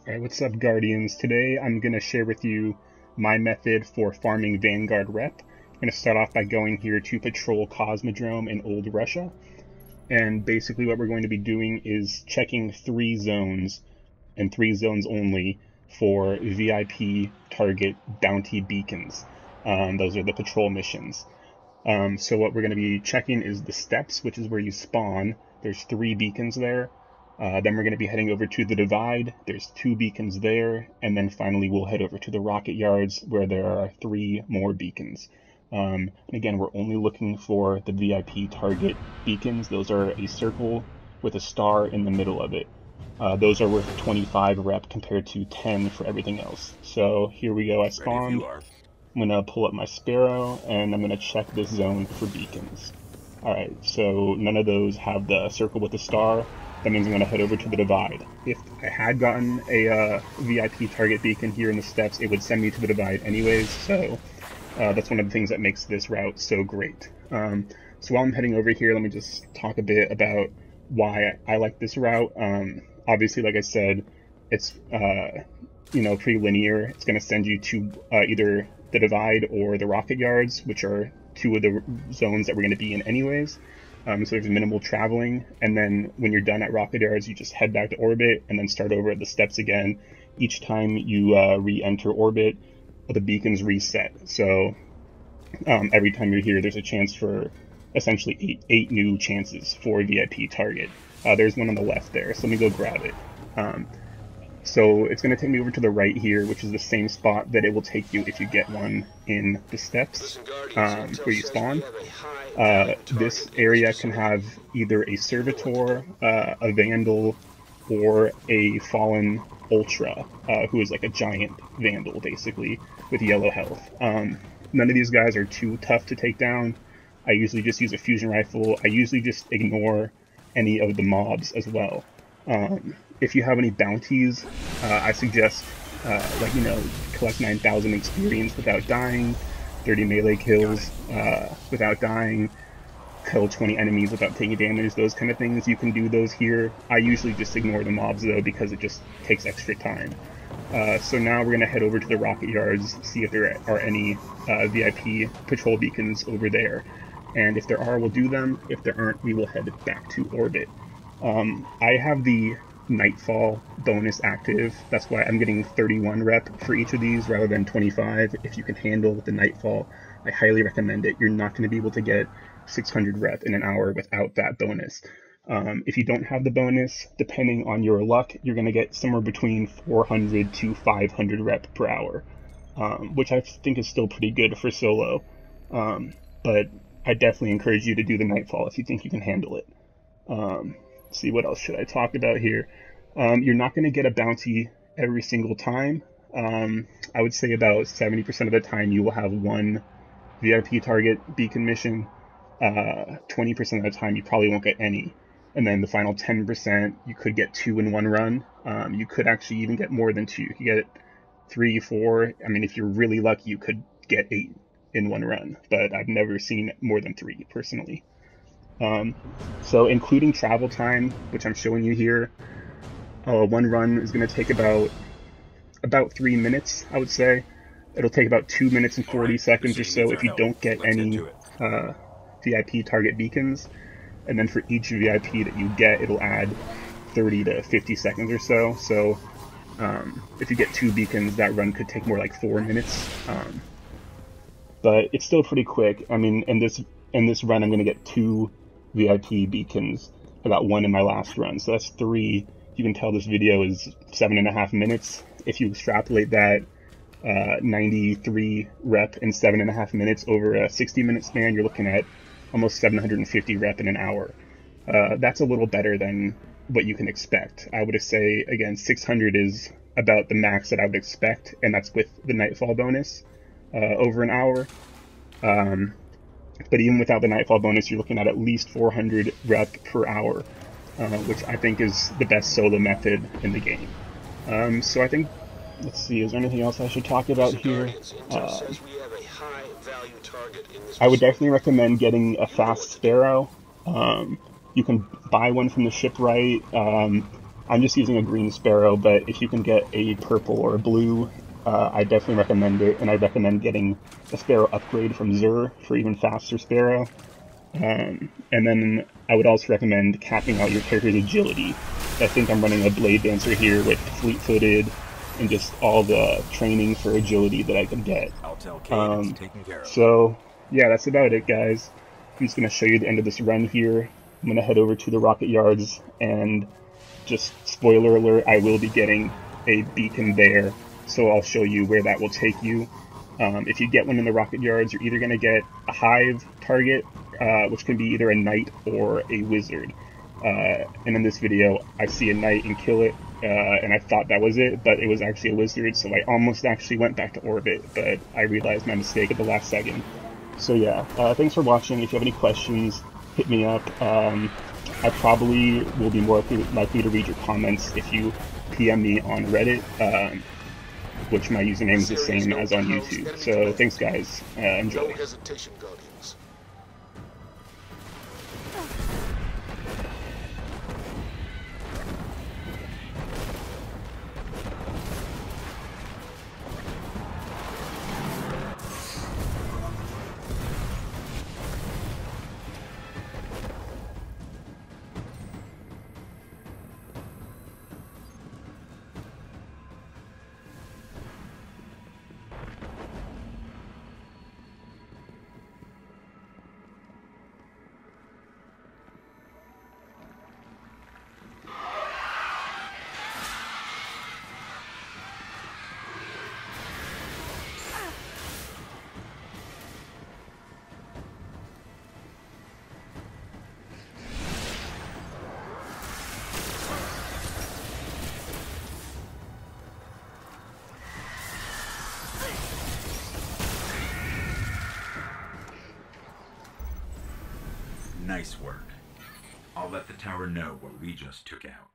Alright, what's up, Guardians? Today I'm going to share with you my method for farming Vanguard rep. I'm going to start off by going here to patrol Cosmodrome in Old Russia. And basically what we're going to be doing is checking 3 zones, and 3 zones only, for VIP target bounty beacons. Those are the patrol missions. So what we're going to be checking is the steps, which is where you spawn. There's 3 beacons there. Then we're going to be heading over to the Divide. There's 2 beacons there. And then finally we'll head over to the Rocket Yards, where there are 3 more beacons. And again, we're only looking for the VIP target beacons. Those are a circle with a star in the middle of it. Those are worth 25 rep compared to 10 for everything else. So here we go. I spawned. I'm going to pull up my Sparrow, and I'm going to check this zone for beacons. Alright, so none of those have the circle with the star. That means I'm going to head over to the Divide. If I had gotten a VIP target beacon here in the steps, it would send me to the Divide anyways, so that's one of the things that makes this route so great. So while I'm heading over here, let me just talk a bit about why I like this route. Obviously, like I said, it's pretty linear. It's going to send you to either the Divide or the Rocket Yards, which are 2 of the zones that we're going to be in anyways. So there's minimal traveling, and then when you're done at Rocket Yards, you just head back to orbit and then start over at the steps again. Each time you re-enter orbit, the beacons reset. So every time you're here, there's a chance for essentially 8 new chances for a VIP target. There's one on the left there, so let me go grab it. So it's going to take me over to the right here, which is the same spot that it will take you if you get one in the steps where you spawn. This area can have either a Servitor, a Vandal, or a Fallen Ultra, who is like a giant Vandal, basically, with yellow health. None of these guys are too tough to take down. I usually just use a fusion rifle. I usually just ignore any of the mobs as well. If you have any bounties, I suggest, collect 9,000 experience without dying, 30 melee kills without dying, kill 20 enemies without taking damage, those kind of things. You can do those here. I usually just ignore the mobs, though, because it just takes extra time. So now we're going to head over to the Rocket Yards, see if there are any VIP patrol beacons over there. And if there are, we'll do them. If there aren't, we will head back to orbit. I have the Nightfall bonus active. That's why I'm getting 31 rep for each of these rather than 25. If you can handle with the Nightfall, I highly recommend it. You're not going to be able to get 600 rep in an hour without that bonus. If you don't have the bonus, depending on your luck, you're going to get somewhere between 400 to 500 rep per hour, which I think is still pretty good for solo. But I definitely encourage you to do the Nightfall if you think you can handle it. Let's see, what else should I talk about here? You're not going to get a bounty every single time. I would say about 70% of the time you will have 1 VIP target beacon mission. 20% of the time you probably won't get any. And then the final 10%, you could get 2 in one run. You could actually even get more than 2. You could get 3, 4. I mean, if you're really lucky, you could get 8 in one run. But I've never seen more than 3, personally. So including travel time, which I'm showing you here, one run is going to take about 3 minutes, I would say. It'll take about 2 minutes and 40 seconds or so if you don't get any VIP target beacons. And then for each VIP that you get, it'll add 30 to 50 seconds or so. So if you get 2 beacons, that run could take more like 4 minutes. But it's still pretty quick. I mean, in this run, I'm going to get 2 VIP beacons. I got 1 in my last run, so that's 3. You can tell this video is 7.5 minutes. If you extrapolate that 93 rep in 7.5 minutes over a 60-minute span, you're looking at almost 750 rep in an hour. That's a little better than what you can expect. I would say, again, 600 is about the max that I would expect, and that's with the Nightfall bonus over an hour. But even without the Nightfall bonus, you're looking at least 400 rep per hour, which I think is the best solo method in the game. So I think, let's see, is there anything else I should talk about here? I would definitely recommend getting a fast Sparrow. You can buy one from the shipwright. I'm just using a green sparrow, but if you can get a purple or a blue, I definitely recommend it, and I recommend getting a sparrow upgrade from Zur for even faster sparrow. And then I would also recommend capping out your character's agility. I think I'm running a Blade Dancer here with fleet-footed and just all the training for agility that I can get. I'll tell Cade it's taken care of. So, yeah, that's about it, guys. I'm just going to show you the end of this run here. I'm going to head over to the rocket yards, and just spoiler alert, I will be getting a beacon there, so I'll show you where that will take you. If you get one in the rocket yards, you're either going to get a hive target, which can be either a knight or a wizard. And in this video, I see a knight and kill it, and I thought that was it, but it was actually a wizard, so I almost actually went back to orbit, but I realized my mistake at the last second. So yeah, thanks for watching. If you have any questions, hit me up. I probably will be more likely to read your comments if you PM me on Reddit, which my username is the same as on YouTube. So thanks, guys. Enjoy. No hesitation, Guardians. Nice work. I'll let the tower know what we just took out.